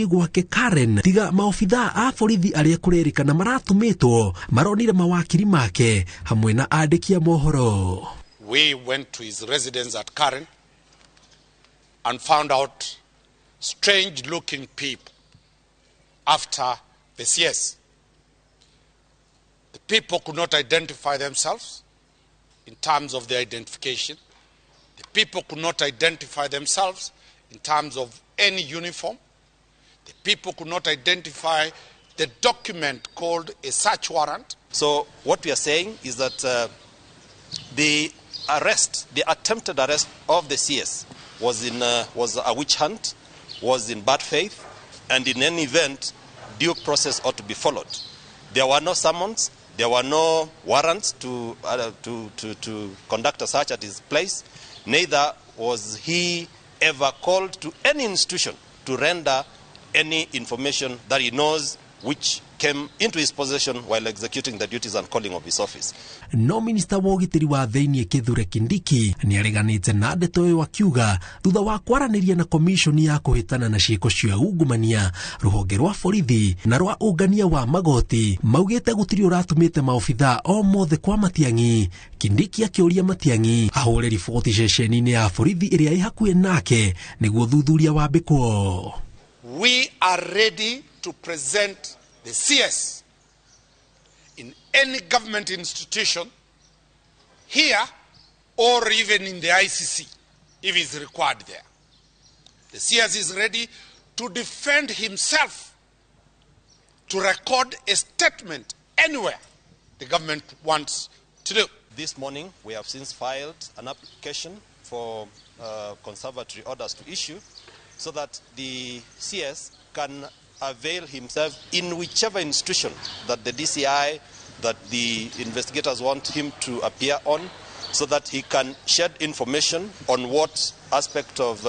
gwake Karen tiga maofitha a borithi aria kurerikana maratumitwo maronire mawakiri make hamwe na andiki a mohoro. We went to his residence at Karen and found out strange looking people after the CS. The people could not identify themselves in terms of their identification. The people could not identify themselves in terms of any uniform. The people could not identify the document called a search warrant. So what we are saying is that the attempted arrest of the CS was a witch hunt, was in bad faith, and in any event, due process ought to be followed. There were no summons, there were no warrants to conduct a search at his place. Neither was he ever called to any institution to render any information that he knows which came into his possession while executing the duties and calling of his office. No minister wa ugitiri wa thiini Kithure Kindiki ni areganite na ndeto yo akiuga thutha wa kwaraniria na commission ya kuhitana na ciiko cia ungumania ruhonge rwa borithi na rwa ungania wa magoti maugite gutiri uratumite maofitha o mothe kwa Matiang'i. Kindiki akiuria Matiang'i ahore riboti ceceni-ini ya borithi iria ihakuhe nake niguo thuthuria wambikwo. We are ready to present the CS in any government institution here or even in the ICC if it's required there. The CS is ready to defend himself, to record a statement anywhere the government wants to do. This morning we have since filed an application for conservatory orders to issue so that the CS can avail himself in whichever institution that the DCI, that the investigators want him to appear on, so that he can shed information on what aspect of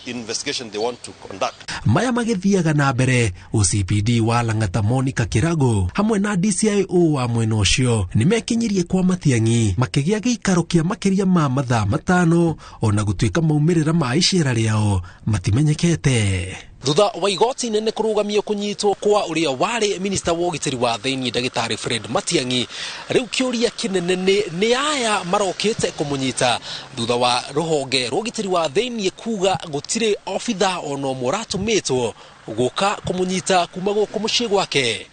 investigation they want to conduct. Maya magithiaga na mbere OCPD wa Lang'ata Monica Kirago hamwe na DCIO wa mwena ucio nimekinyirie kwa Matiang'i makigia giikaro kia makiria ma mathaa matano ona gutuika maumirira ma icera riao matimenyekete. Thutha wa igoti nene kurugamio kunyitwo kwa uria wari minister wa ugitiri wa thiini Dagitari Fred Matiang'i, riu kiuria kinene ni aya marokite kumunyita thutha wa ruhonge rwa ugitiri wa thiini kuga gutire ofitha ono muratumitwo guka kumunyita kuma guku mucii gwake.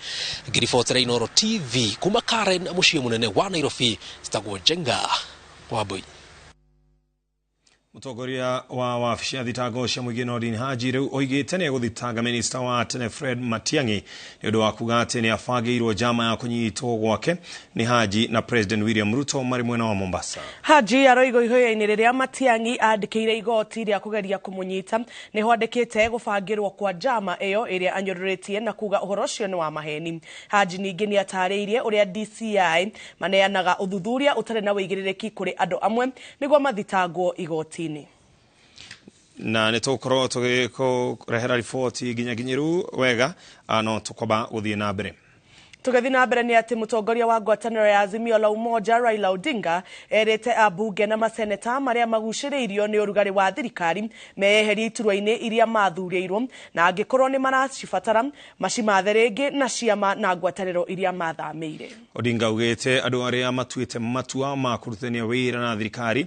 Ngiribotera iNooro TV kuma Karen mucii munene wa Nairobi, Stagwo Jenga Wambui. Mutongoria wa wabici ya thitango cia muingĩ Nordin Haji riu oigĩte nĩ egũthitanga minista wa tene Fred Matiang'i nĩ ũndũ wa kuga atĩ nĩ abangĩirwo njama ya kũnyitwo gwake nĩ Haji na President William Ruto marĩ mwena wa Mombasa. Haji aroigo ihoya-inĩ rĩrĩa Matiang'i andĩkĩire igoti rĩa kũgeria kũmũnyita nĩho andĩkĩte gũbangĩrwo kwa njama ĩyo ĩrĩa anyũrũrĩtie na kuga ũhoro ũcio nĩ wa maheni. Haji ningĩ nĩ atarĩirie ũrĩa DCI maneanaga ũthuthuria ũtarĩ na wĩigĩrĩrĩki kũrĩ andũ amwe nĩguo mathitangwo igoti. Na nĩtũkorwo tũgĩkũrehera riboti nginyanginyiru wega no tũkwamba gũthiĩ na mbere. Tugathi na mbere ni ati mutongoria wa ngwatanĩro ya Azimio la Umoja Raila Odinga erĩte abunge na maseneta marĩa magucĩrĩirio nĩ ũrugarĩ wa thirikari meyeherie iturwa-inĩ iria mathurĩirwo na angĩkorwo nĩ maracibatara macimathe rĩngĩ na ciama na ngwatanĩro iria mathamĩire. Odinga augĩte andũ arĩa matuĩte matua ma kũrutithania wĩra na thirikari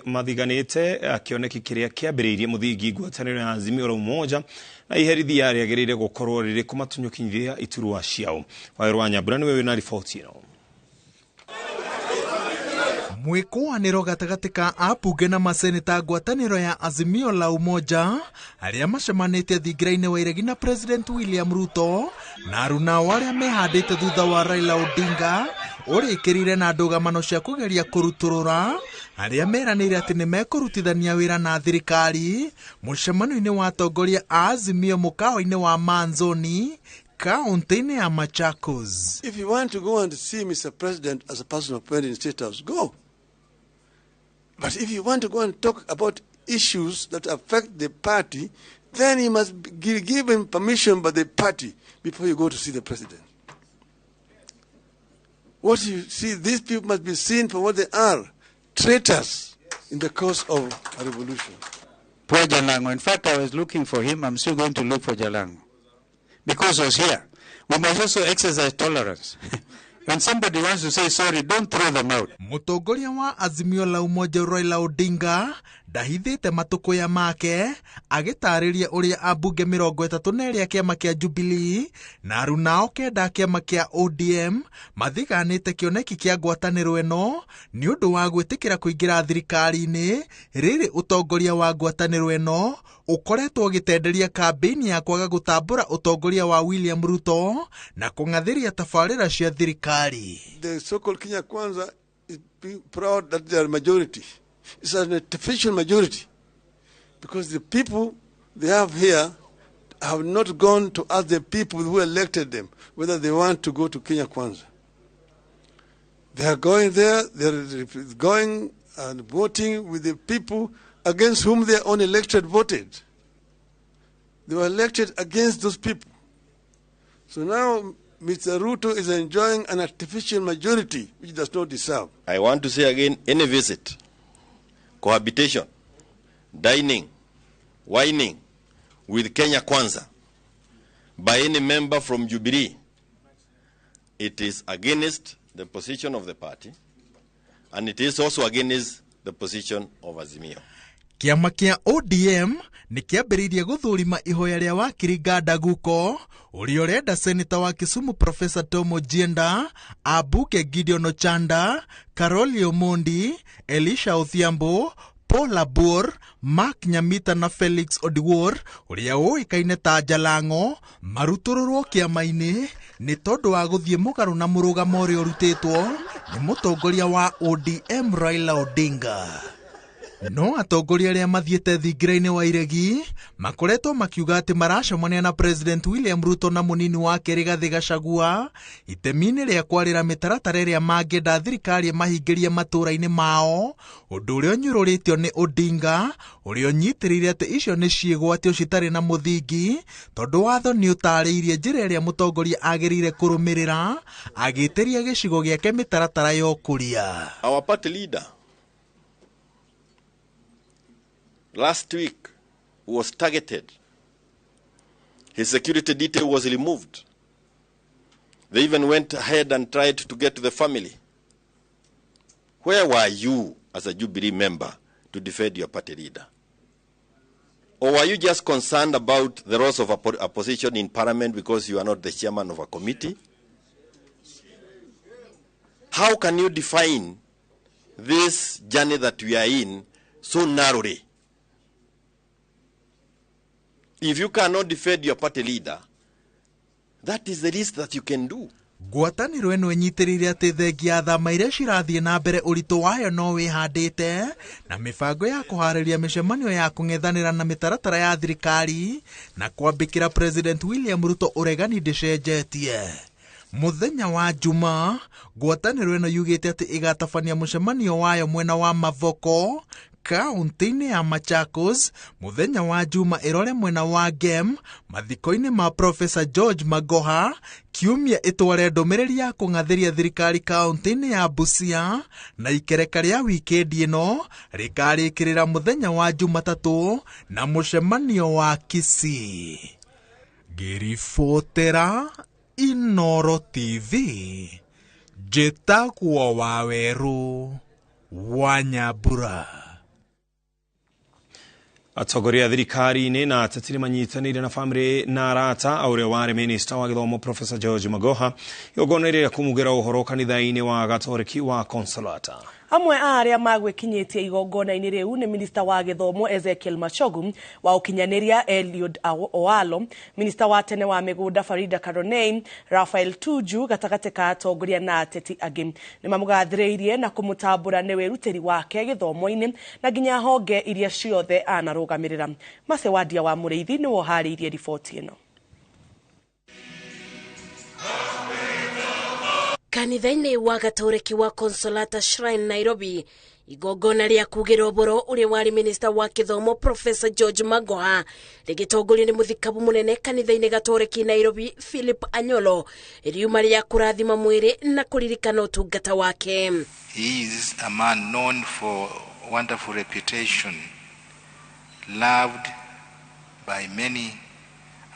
mathiganĩte kĩoneki kĩrĩa kĩambĩrĩirie mũthingi ngwatanĩro ya Azimio la Umoja na iherithia rĩagĩrĩire gũkorwo rĩrĩ kũmatunyũkinyithia iturwa ciao. Wairwa Nyambura nĩwe wĩna riboti ĩno. Mwĩkũanĩro gatagatĩ ka abunge na maseneta ngwatanĩro ya Azimio la Umoja arĩa macemanĩte thingira-inĩ wa iregi na President William Ruto na aruna arĩa mehandĩte thutha wa Raila Odinga ũrĩkĩrire na ndũgamano cia kũgeria kũrutũrũra arĩa meranĩire atĩ nĩ mekũrutithania wĩra na thirikari mũcemanio-inĩ wa atongoria a Azimio mũkawa-inĩ wa Manzoni kaunti-inĩ ya Machakos. If you want to go and see Mr. President as a person of point in State House, go. But if you want to go and talk about issues that affect the party, then you must give him permission by the party before you go to see the president. What you see, these people must be seen for what they are, traitors in the cause of a revolution. Poor Jalango. In fact, I was looking for him. I'm still going to look for Jalango. Because he was here. We must also exercise tolerance. When somebody wants to say sorry, don't throw them out. Mutongoria wa Azimio la Umoja Raila Odinga ndahithite matukuya make agitariria uria ambunge 32 a kiama kia Jubilee na arunao kenda kiama kia ODM mathiganite kioneki kia ngwataniro eno ni undu wa gwitikira kuingira thirikari-ini riri utongoria wa ngwataniro eno ukoretwo gitenderia kambeni ya kwaga gutambura utongoria wa William Ruto na kungathiria tafarira cia thirikari. The so-called Kenya Kwanza is being proud that they are majority. It's an artificial majority because the people they have here have not gone to ask the people who elected them whether they want to go to Kenya Kwanza. They are going there, they're going and voting with the people against whom their own elected voted. They were elected against those people. So now Mr. Ruto is enjoying an artificial majority which does not deserve. I want to say again, any visit, cohabitation, dining, wining with Kenya Kwanza by any member from Jubilee, it is against the position of the party and it is also against the position of Azimio. Kiama kia ODM ni kiambiririe guthurima ihoya ria wakiri Gadaguko uri urenda seneta wa Kisumu Professor Tom Ojienda, abuke Gideon Ochanda, Karoli Omondi, Elisha Odhiambo, Paul Abur, Mark Nyamita na Felix Odiwuor uria uikaine ta Jalango marutururwo kiama-ini ni tondu wa guthie mugaru na murugamo uria urutitwo ni mutongoria wa ODM Raila Odinga. No atongoria aria mathiete thingira-ini wa iregi makoretwo makiuga ati maracemania na President William Ruto na munini wake Rigathi Gachagua itemi-ini ria kwarira mitaratara iria mangenda thirikari mahingirie matura-ini mao, undu uria unyururitio ni Odinga uria unyitirire ati icio ni ciigwatio citari na muthingi tondu watho ni utariirie njira iria mutongoria agirire kurumirira agitiria gicigo giake mitaratara ya ukuria. Our party leader last week was targeted. His security detail was removed. They even went ahead and tried to get to the family. Where were you as a Jubilee member to defend your party leader? Or were you just concerned about the roles of opposition in parliament because you are not the chairman of a committee? How can you define this journey that we are in so narrowly? If you cannot defend your party leader, that is the least that you can do. Ngwataniro eno inyitirire ati thengia thama iria cirathie na mbere uritu wayo no wihandite na mibango ya kuhariria micemanio ya kung'ethanira na mitaratara ya thirikari na kwambikira President William Ruto uregani ndicenjetie. Muthenya wa Juma, ngwataniro eno yugite ati igatabania mucemanio wayo mwena wa Mavoko kaunti-ini ya Machakos muthenya wa Juma irore mwena wa Gem mathiko-ini ma Professor George Magoha kiumia itware ndumiriri ya kung'athiria thirikari kaunti-ini ya Busia na ikereka ria wikendi ino rikarikirira muthenya wa Jumatatu na mucemanio wa Kisii. Ngiribotera iNooro TV njitagwo Waweru wa Nyambura. Atongoria thirikari-ini na ateteri manyitanire na family na arata auria wari minister wa githomo Professor George Magoha yogoneire kumugira uhoro kanitha-ini wa Gatoreki wa Consolata. Amwe aria magwekinyitie igongona-ini riu ni minister wa githomo Ezekiel Machogu, wa ukinyaniria Eliud Owalo, minister wa tene wa migunda Farida Karonei, Rafael Tuju gatagati ka atongoria na ateti angi ni mamugathiriirie na kumutambura ni wirutiri wake githomo-ini na nginya honge iria ciothe anarugamirira. Mase Wadia wa Mureithi ni wohariirie riboti ino. Kanitha-ini wa Gatoreki wa Consolata Shrine Nairobi, igongona ria kugira uboro uri wari minister wa kithomo Professor George Magoha rigitongorio ni muthikabu munene kanitha-ini Gatoreki Nairobi Philip Anyolo riuma ria kurathima mwiri na kuririkana utungata wake. He is a man known for wonderful reputation loved by many,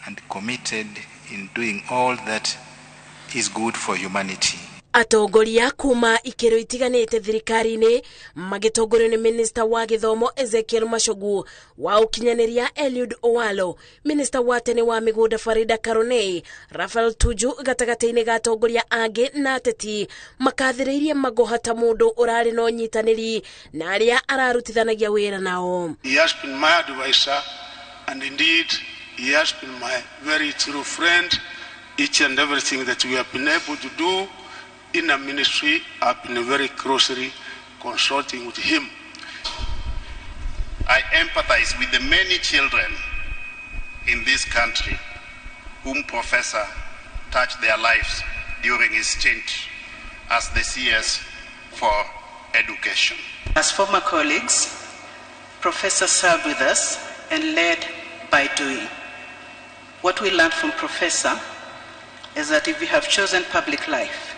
and committed in doing all that is good for humanity. Atongoria kuma ikero itiganite thirikari-ini magitongorio ni Minister wa Githomo Ezekiel Mashogu, wa ukinyaniria Eliud Owalo, Minister wa tene wa migunda Farida Karonei, Rafael Tuju gatagati-ini ga atongoria angi na ateti makathiriirie Magoha ta mundu urari no nyitaniri na aria ararutithanagia wira nao. He has been my advisor, and indeed he has been my very true friend. Each and everything that we have been able to do in a ministry, I've been very closely consulting with him. I empathize with the many children in this country whom Professor touched their lives during his stint as the CS for Education. As former colleagues, Professor served with us and led by doing. What we learned from Professor is that if you have chosen public life,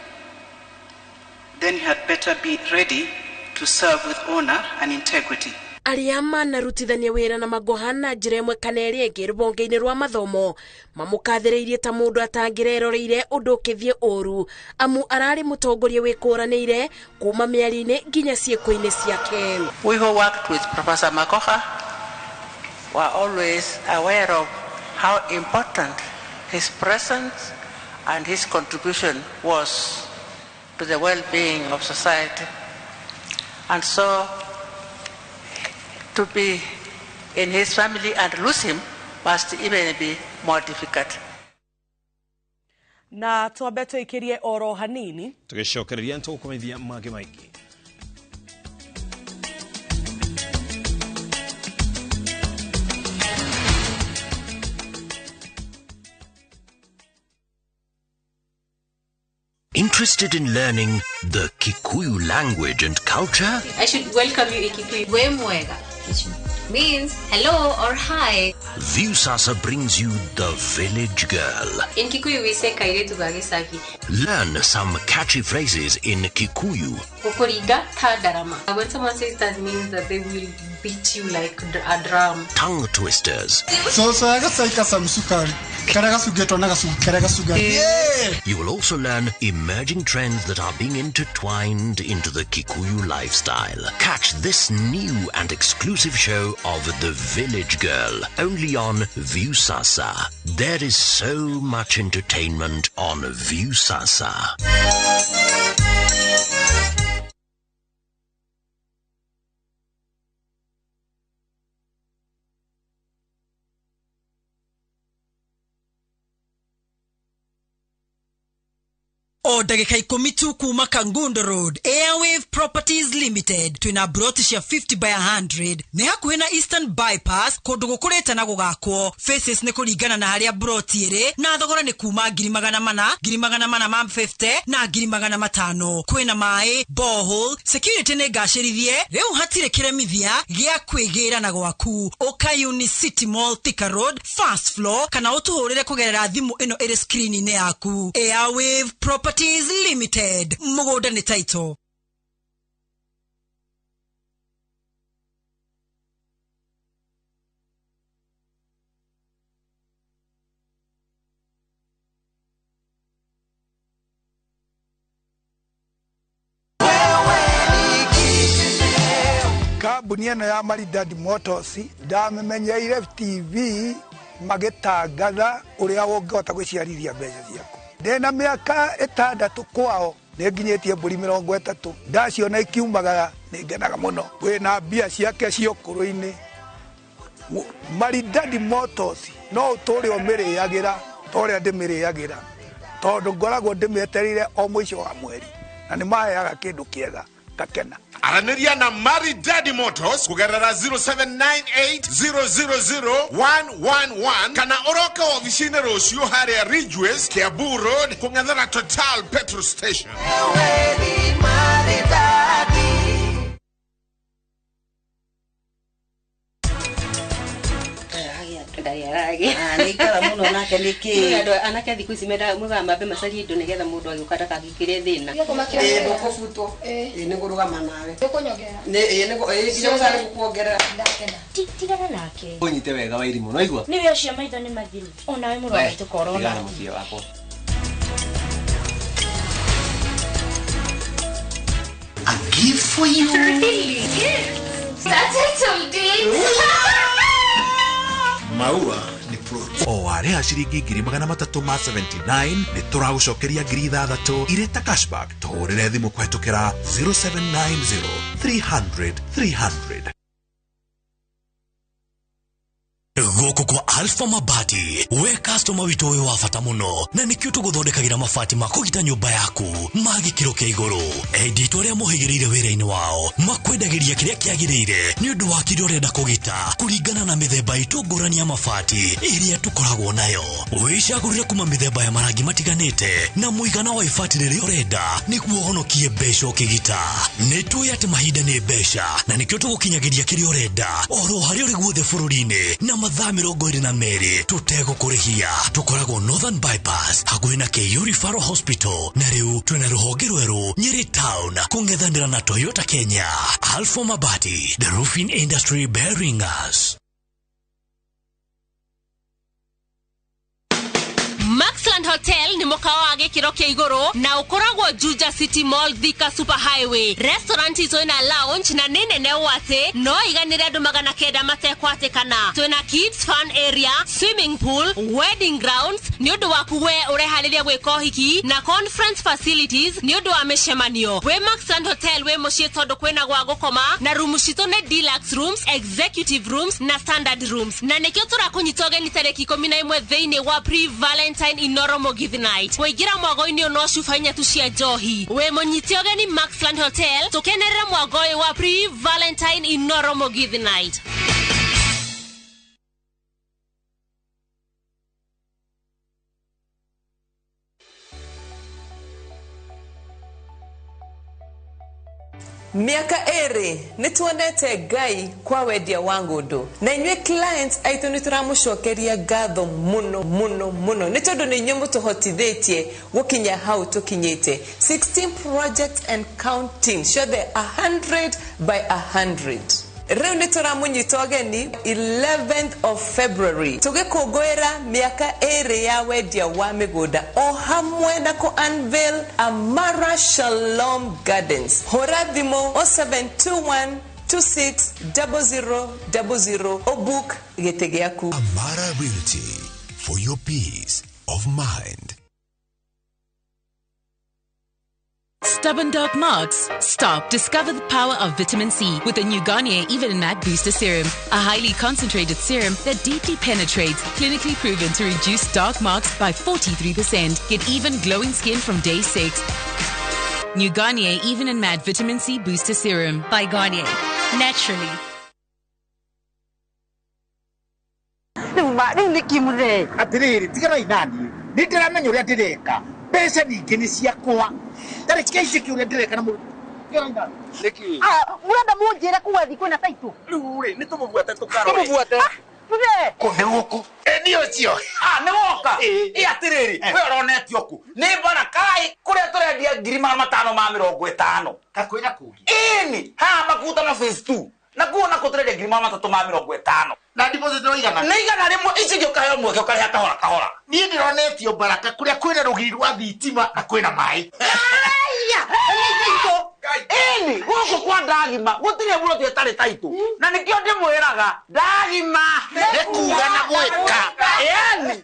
then you had better be ready to serve with honor and integrity. Aria manarutithania wira na Magoha na njira imwe kana iria ingi rubonge-ini rwa mathomo mamukathiriirie ta mundu atangireroreire undu ukithie uru, amu arari mutongoria wikuranire kuma miari-ini nginya ciiko-ini ciake. We who worked with Professor Magoha were always aware of how important his presence and his contribution was to the well-being of society. And so, to be in his family and lose him must even be more difficult. Na tuabeto ikirie oro hanini. Tugishokereria ntukumithia mage maiki. Interested in learning the Kikuyu language and culture? I should welcome you in Kikuyu. Wemwega, which means hello or hi. Viusasa brings you the village girl. In Kikuyu we say kairetu gagisaki. Learn some catchy phrases in Kikuyu. Kokoriga tadarama. When someone says that, means that they will beat you like a drum. Tongue twisters. You will also learn emerging trends that are being intertwined into the Kikuyu lifestyle. Catch this new and exclusive show of The Village Girl, only on Viusasa. There is so much entertainment on Viusasa. O dagika 10 tu kuma Kangundo Road, Airwave Properties Limited, twina brotisha 50 by 100 ne hakuhe na Eastern Bypass kundu gukureta na gugakwo. Faces ne kuringana na haria broti iri, na thogora ni kuma 400, 450 na 500. Kwina mai, borehole, security ne gashirithie, riu hatire kiremithia gia kwigira na gwaku. Okayuni City Mall, Thika Road, first floor, kana utuhurire kugerera thimu ino iri screen ne yaku. Airwave Properties Limited, Mugoda ni title. Kabuni eno ya Maridadi Motors ndamemenyeire TV magitangatha uria wongota gwiciarithia mbeca ciaku. Ndena miaka 6 kwao nenginyetie mburi 30 ndaciona ikiumaga ningenaga muno. Wina mbia ciake ciokuru-ini Maridadi Motors no uturi omiriagira toria ndimiriagira tondu ngoragwo ndimieterire o mwisho wa mweri na ni maheaga kindu kiega kakena. Araniria na Maridadi Motors kugerera 0798000111 kana oroka ofisini Rosio haria Ridgeways Kiambu Road kung'ethera Total Petrol Station. Nikala muno na nake niki anake thiku ici menda muga mabe macari indo nigetha mundu agikara kagikire thina ndukufutwo ni ngurugama nawe ukunyogera nginya gusare kukuongerera tigana nake unyite wega wairi muno igwa ni we cio maitho ni mathiru onawe murwaye tukorona tigana muthio wako A gift for you. Really? That's it, Maua ni fruit. O wale ashiringi 379 ni turagucokeria ngiri 6 ireta cashback tuhurire thimu kwetukira 0790 300 300. Goko kwa Alpha Mabati we customer wito we wafata muno na nikyo tuguthondekagira mabati makugita nyumba yaku magikiro kia iguru edito ria muhigirire wira-ini wao makwendagiria kiria kiagirire ni undu wa kiria urenda kugita kuringana na mithemba itungurani ya mabati iria tukoragwo nayo wicagurire kuma mithemba ya marangi matiganite na muigana wa ibati riria urenda niguo honokie mbeca ukigita nitui ati mahinda ni mbeca na nikyo tugukinyagiria kiria urenda oro haria uri guothe bururi-ini na mathaa 22 tutegũkũrĩhia tukoragwo Northern Bypass hakuhĩ na KU Referral Hospital na rĩu twĩna rũhonge rwerũ Nyeri Town kũng'ethanĩra na Toyota Kenya. Alpha Mabati, the roofing industry bearing us. Maxland Hotel ni mukao wa gikiro kia iguru na ukoragwo Juja City Mall Thika Super Highway. Restaurant izo ina lounge na nene wate no iganire andu 900 matekwatikana. Twina kids fun area, swimming pool, wedding grounds ni undu waku we urehariria gwika hiki na conference facilities ni undu wa mishemanio. We Maxland Hotel we mucie tondu kwina gwa gukoma na room cito ne deluxe rooms, executive rooms na standard rooms. Na nikyo turakunyitoge ni tariki 11 thiini wa pre-Valentine iNooro Mugithi night. Waigira mwago-ini no cuba 3 cia njohi. We munyiti ogeni Maxland Hotel tukenerera mwago-i wa pre-Valentine iNooro Mugithi night. Miaka eri nituonete Ngai kwa wendia wangu ndu na inywe clients aitu nituramucokeria ngatho muno ni tondu ni inywe mutuhotithĩtie gukinya hau tukinyite 16 projects and counting show the 100 by 100. Riu nituramunyita ogeni 11th of February tugikũngũĩra miaka eri ya wendia wa migunda o hamwe na ku unveil Amara Shalom Gardens. Hora thimo 0721 260000 o book gĩtĩ gĩaku. Amara Realty, for your peace of mind. Stubborn dark marks? Stop. Discover the power of vitamin C with the new Garnier Even and Matte Booster Serum, a highly concentrated serum that deeply penetrates, clinically proven to reduce dark marks by 43%. Get even glowing skin from day 6. New Garnier Even and Matte Vitamin C Booster Serum by Garnier. Naturally. Atiriri, tigana inani. Nitiramenya uria ndireka. Pesa nyingi ni ciakwa. Tareke ici kiuria ndireka na mundu. Niki. Murenda munjira kuwa thiku na taitu. Rure, nitumuvuate tukaro. Tumuvuate. Tuge. Kone guku. Ni ucio. Ni woka. Atiriri, we uronetio ku. Ni bara kai kuria turendia 550. Kakwira kugi. Ini, ha makuta na phase 2. Na kuona kuturendia 350. Na deposit no igana. Ni igana rimwe ici giokayo mweke ukari kahora. Ni ndironetio baraka kuria kwina rugiri rwa thitima na kwina mai. Aya! Niko. Ini, guku kwa ndagima, gutire buro tietari taitu. Na nikio ndimwiraga, ndagima nikuga na gwika. Yani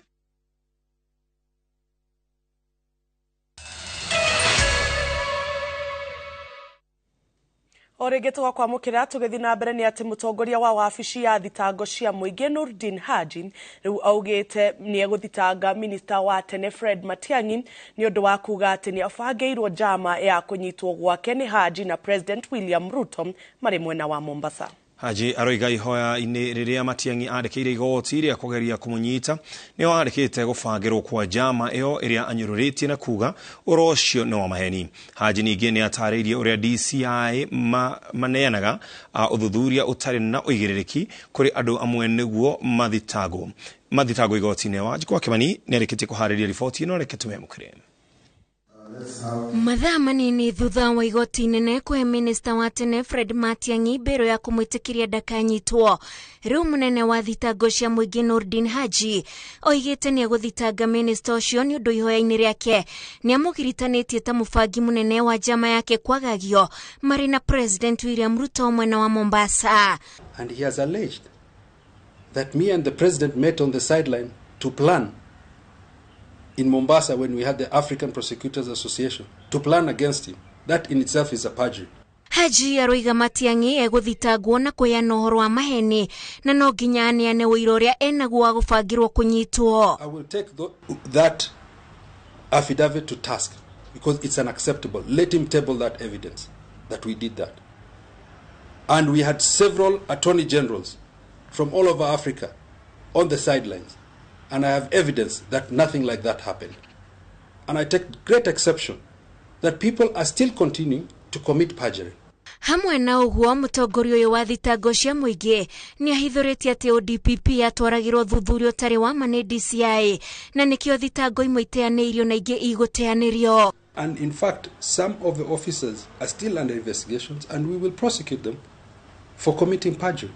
Orege twakwamukira tugethi na mbere ni ati mutongoria wa wabici ya thitango cia muingi Nurdin Haji riu augite ni eguthitanga minister wa tene Fred Matiang'i ni undu wa kuga ati ni afangeirwo njama ya kunyitwo gwake ni Haji na President William Ruto mari mwena wa Mombasa. Haji aroiga ihoya-inĩ rĩrĩa Matiang'i andĩkĩire igoti rĩa kũgeria kũmũnyita nĩo andĩkĩte gũbangĩrwo kwa njama ĩyo ĩrĩa anyũrũrĩtie na kuga ũhoro ũcio nĩ wa maheni. Haji ningĩ nĩ atarĩirie ũrĩa DCI maneanaga ũthuthuria ũtarĩ na ũigĩrĩrĩki kũrĩ andũ amwe nĩguo mathitangwo. Mathitago igoti-inĩ wa Wanjikũ Kimani nĩarĩkĩtie kũharĩria riboti ĩno, reke tumemũkĩre. Mathaa manini thutha wa igoti inene kwe minista wa tene Fred Matiang'i mbero ya kumwitikiria ndakanyitwo, riu munene wa thitango cia muingi Nurdin Haji oigite ni aguthitanga minista ucio ni undu ihoya-ini riake ni amugiritanĩtie ta mubangi munene wa jama yake kwagagio mari na President William Ruto mwena wa Mombasa. And he has alleged that me and the president met on the sideline to plan in Mombasa when we had the African Prosecutors Association to plan against him. That in itself is a perjury. Haji aroiga Matiang'i eguthitangwo na kuyana uhoro wa maheni na no nginya aneane uira uria enaguo wa gubangirwo kunyitwo. I will take that affidavit to task because it's unacceptable. Let him table that evidence that we did that. And we had several attorney generals from all over Africa on the sidelines. And I have evidence that nothing like that happened. And I take great exception that people are still continuing to commit perjury. Hamwe na uguo mutongoria uyu wa thitango cia muingi ni ahithuritie ati ODPP atwaragirwo thuthurio tari wa mane DCI na nikio thitango imwe iteanirio na ingi iguteanirio. And in fact, some of the officers are still under investigations and we will prosecute them for committing perjury.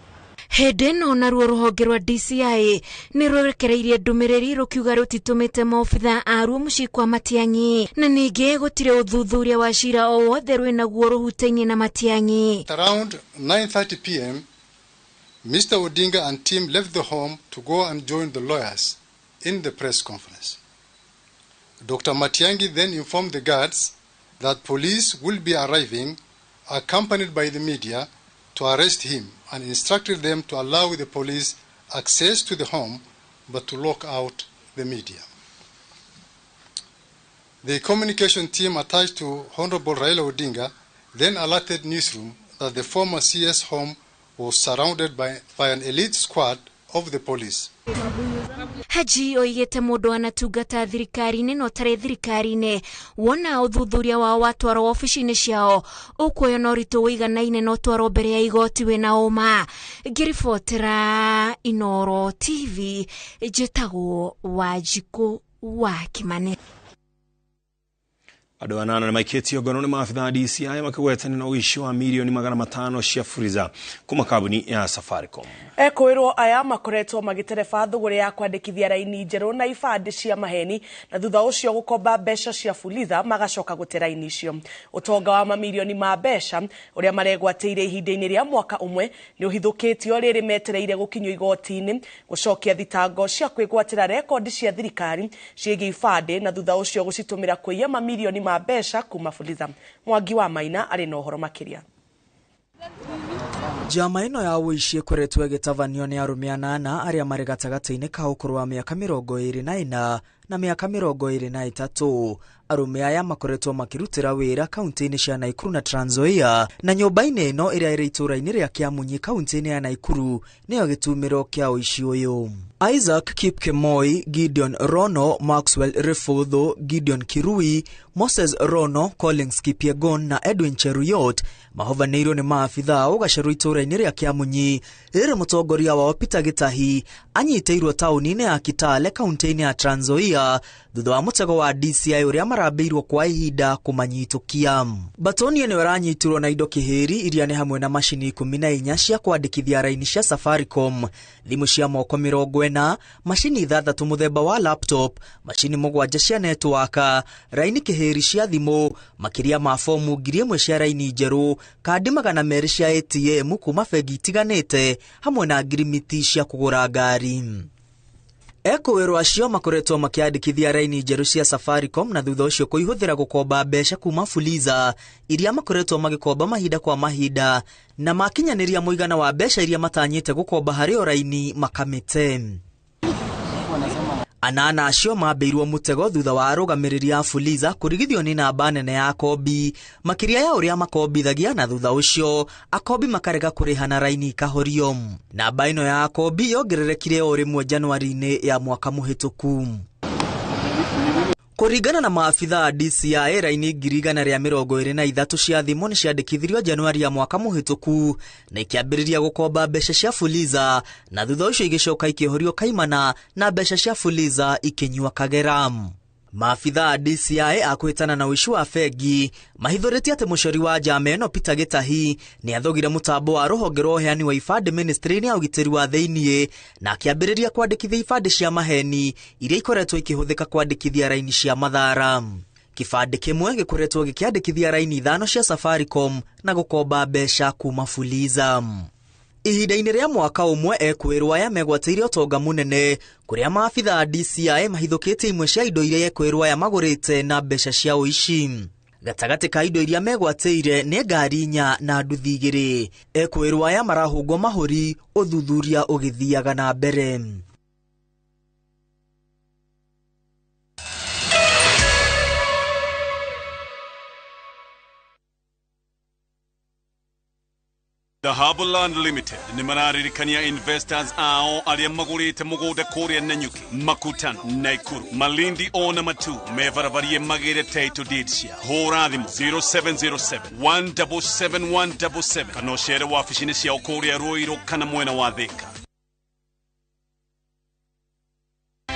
Hede no naruo ruhonge rwa DCI ni rwerekereirie ndumiriri rukiuga rutitumite maobitha aruo mucii kwa Matiang'i na ningi gutire uthuthuria wa cira o wothe rwinaguo ruhutainie na Matiang'i. Around 9:30 p.m. Mr. Odinga and team left the home to go and join the lawyers in the press conference. Dr. Matiang'i then informed the guards that police will be arriving accompanied by the media to arrest him and instructed them to allow the police access to the home but to lock out the media. The communication team attached to Honorable Raila Odinga then alerted newsroom that the former CS home was surrounded by an elite squad of the police. Haji oigite mundu anatungata thirikari-ini no tari thirikari-ini wona uthuthuria wa watwaro ofici-ini ciao ukuoyo no ritu uiganaine no twaro mbere ya igoti wina uma. Ngiribotera iNooro TV njitagwo Wanjikũ wa Kimani. Andũ anana nĩ maikĩtio ngono nĩ maabitha a DCI makĩgwetania na ũici wa mirioni 500 cia Fuliza kuma kambuni ya Safaricom. Ekwirwo aya makoretwo magitereba thuguri ya kwandĩkithia raini njerũ na ibandĩ cia maheni na thutha ũcio gũkomba mbeca cia Fuliza magacoka gũtera raini icio. Ũtonga wa mamirioni ma mbeca ũrĩa maregwatĩire ihinda-inĩ rĩa mwaka ũmwe nĩ ũhithũkĩtio rĩrĩ metereire gũkinywo igoti-inĩ gũcokia thitango cia kwĩgwatĩra rekondi cia thirikari ciĩgiĩ ibandĩ na thutha ũcio gũcitumĩra kũiya mamirioni ma mbeca kuma Fuliza. Mwangi wa Maina arĩ na ũhoro makĩria. Jama ino ya uishi ĩkoretwo ĩgĩtabanio nĩ arũme anana arĩa marĩ gatagatĩ-inĩ ka ũkũrũ wa mĩaka 24 na mĩaka 23. Arũme aya makoretwo makirutĩra wĩra kaunti-inĩ cia Naikuru na Trans Nzoia na nyũmba-inĩ ino ĩrĩa ĩrĩ itũũra-inĩ rĩa Kĩamunyi kaunti-inĩ ya Naikuru nĩyo gĩtumĩro kĩa uishi ũyũ. Isaac Kipkemoi, Gideon Rono, Maxwell Refodho, Gideon Kirui, Moses Rono, Collins Kipyegon na Edwin Cheruyot mahovanĩirwo nĩ maabithaa ũgacerũ itũũra-inĩ rĩa Kĩamunyi rĩrĩ mũtongoria wao Peter Gĩtahi anyitĩirwo taũni-inĩ ya Kitale kaunti-inĩ ya Trans Nzoia thutha wa mũtego wa DCI ũrĩa marambĩirwo kwa ihinda kũmanyitũkia. Batoni nĩ waranyitirwo na indo kĩhĩri iria nĩ hamwe na macini 14 cia kwandĩkithia raini cia Safaricom, thimũ cia moko 40, macini 6 mũthemba wa laptop, macini 7 cia network, raini kĩhĩri cia thimũ, makĩria ma fomu 1000 cia raini njerũ, kandi 200 cia ATM kuma bengi itiganĩte hamwe na ngirimiti cia kũgũra ngari. Ekwirwo acio makoretwo makiandĩkithia raini njerũ cia Safaricom na thutha ũcio kũihũthĩra gũkomba mbeca kuma Fuliza iria makoretwo magĩkomba mahinda kwa mahinda na makinyanĩria mũigana wa mbeca iria matanyĩte gũkomba harĩ o raini makamĩte. Anana acio mambĩirwo mũtego thutha wa arũgamĩrĩri a Fuliza kũrigithio nĩ namba nene ya akombi makĩria ya ũrĩa makombithagia na thutha ũcio akombi makarega kũrĩha na raini ikahorio. Namba ĩno ya akombi yongererekire o rĩmwe Januari-inĩ ya mwaka mũhĩtũku. Kuringana na maafitha a DCI, raini 123 cia thimu ni ciandikithirio Januari ya mwaka muhituku na ikiambiriria gukomba mbeca cia Fuliza, na thutha ucio igicoka ikihorio kaimana na mbeca cia Fuliza ikinyua kagera. Maafitha a DCI akwitana na uici wa bengi mahithuritie ati mucori wa njama ino Peter Gitahi ni athogire mutambo wa ruhonge rwa uheani wa ibande ministry ya ugitiri wa thiini na akiambiriria kwandikithia ibande cia maheni iria ikoretwo ikihuthika kwandikithia raini cia mathara. Kibande kimwe gikoretwo gikiandikithia raini 5 cia Safaricom na gukomba mbeca kuma Fuliza. Ihinda-inĩ rĩa mwaka ũmwe ekwirwa ya megwatĩire ũtonga mũnene kuria maafitha a DCI mahithũkĩtie imwe cia indo iria ekwirwa ya magũrĩte na mbeca cia ũici. Gatagatĩ ka indo iria megwatĩire nĩ ngari 4 na nduthi 2. Ekwirwa ya marahũngwo mahũri ũthuthuria ũgĩthiaga na mbere. The Harbourland Limited ni mararirikania investors ao aria magurite mugunda kuria Nanyuki, Makutan, Naikuru, Malindi ona Matu mevaravarie magire title deeds cia horathimo 0707 177 kana shere waficini cia ukuria Ruiru kana mwena wa Thika.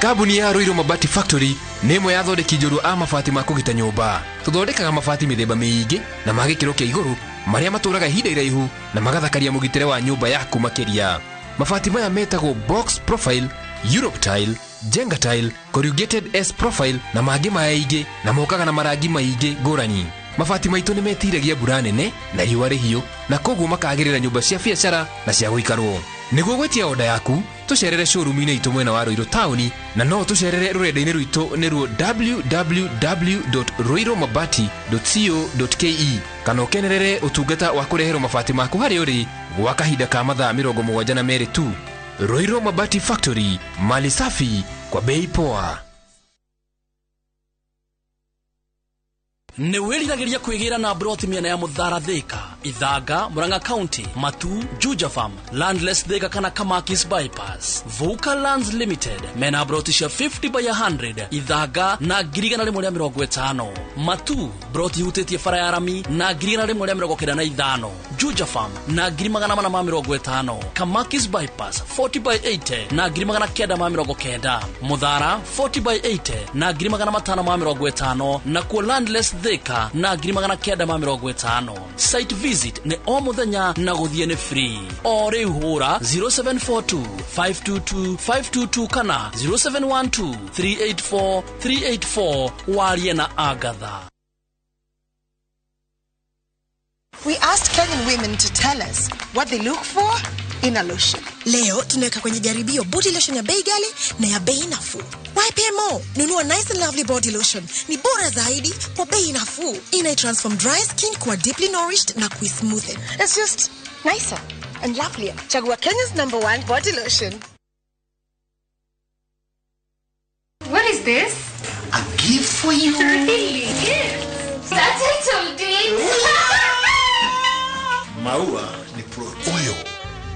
Kabuni ya Ruiru Mabati Factory nĩ ĩmwe ya thondeki njũru a mabati ma kũgita nyũmba. Tũthondekaga mabati mĩthemba mĩingĩ na ma gĩkĩro kĩa igũrũ marĩa matũraga ihinda iraihu na magathakaria mũgitĩre wa nyũmba yaku makĩria. Mabati maya metagwo box profile, Europe tile, Jenga tile, corrugated S profile na mangĩ maingĩ na mokaga na marangi maingĩ ngũrani. Mabati maitũ nĩ metiragia mbura nene na riũa rĩhiũ na koguo makagĩrĩra nyũmba cia biacara na cia gũikarwo. Nĩguo gwetia oda yaku, tucerere showroom-inĩ itũ mwena wa Ruiru town na no tucerere rũrenda-inĩ rwitũ nĩruo www.ruiromabati.co.ke kana ũkenerere ũtungata wa kũreherwo mabati maku harĩa ũrĩ gwa kahinda ka mathaa 72 tu. Ruiru Mabati Factory, mali safi kwa bei poa. Nĩ wĩriragĩria kwĩgĩra na broti mĩena ya Mũthara Thika, Ithanga, Murang'a County, Matu, Juja Farm, Landless Thika kana Kamakis Bypass. Vuka Lands Limited mena broti cia 50 by 100, Ithanga na 150. Matu broti hutĩtie bara ya Rami na 195. Juja Farm na 450. Kamakis Bypass 40 by 80 na 990. Mũthara 40 by 80 na 550 na ku Landless Thika na 950. Site visit ni o muthenya na guthie ni free. O riu hura 0742 522 522 kana 0712 384 384 warie na Agatha. We asked Kenyan women to tell us what they look for in a lotion. Leo tunaweka kwenye jaribio body lotion ya bei ghali na ya bei nafuu. Why pay more? Nunua Nice and Lovely body lotion. Ni bora zaidi kwa bei nafuu. Inai-transform dry skin kuwa deeply nourished na kui-smoothen. It's just nicer and lovelier. Chagua Kenya's #1 body lotion. What is this? A gift for you. Really? That's what I told you. Maua ni product. Oyo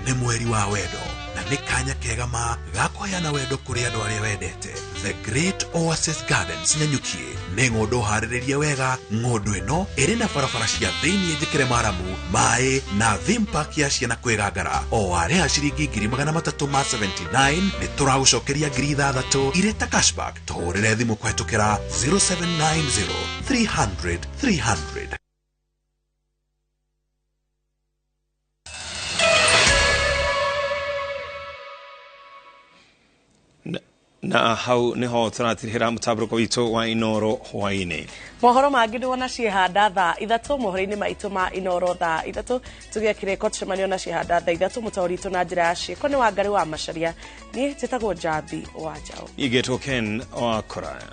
ni mweri wa wendo na ni kanya kega ma gakoyana wendo kuri andu aria wendete. The Great Oasis Gardens Nanyuki ni ng'ondo harĩrĩrie wega. Ng'ondo ĩno ĩrĩ na barabara cia thĩinĩ njĩkĩre maramu, maĩ na theme park ya ciana kwĩgangara. O arĩa ciringi 379 nĩ tũragũcokeria 6,000 irĩ ta cashback. Tũhũrĩre thimũ kũhetũkĩra 0790 300 300. Na hau niho tũratirihĩra mũtabũrũko witũ wa iNooro hwainĩ. Mohoro mangĩ ndĩwona ciĩhanda thaa 3 mohoro-inĩ maitũ ma iNooro thaa 3 tũgĩa kĩrĩko tũcemanio na ciĩhanda thaa 3 mũtaũri witũ na njĩra ya ciĩko nĩ Wangari wa Macharia. Niĩ njĩtagwo Njambi wa Njaũ. Igetwo Ken wa Koraya.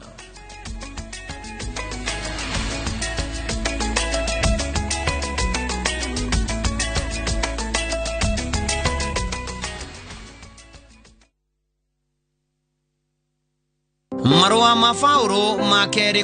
Marũa ma Paulo ma kerĩ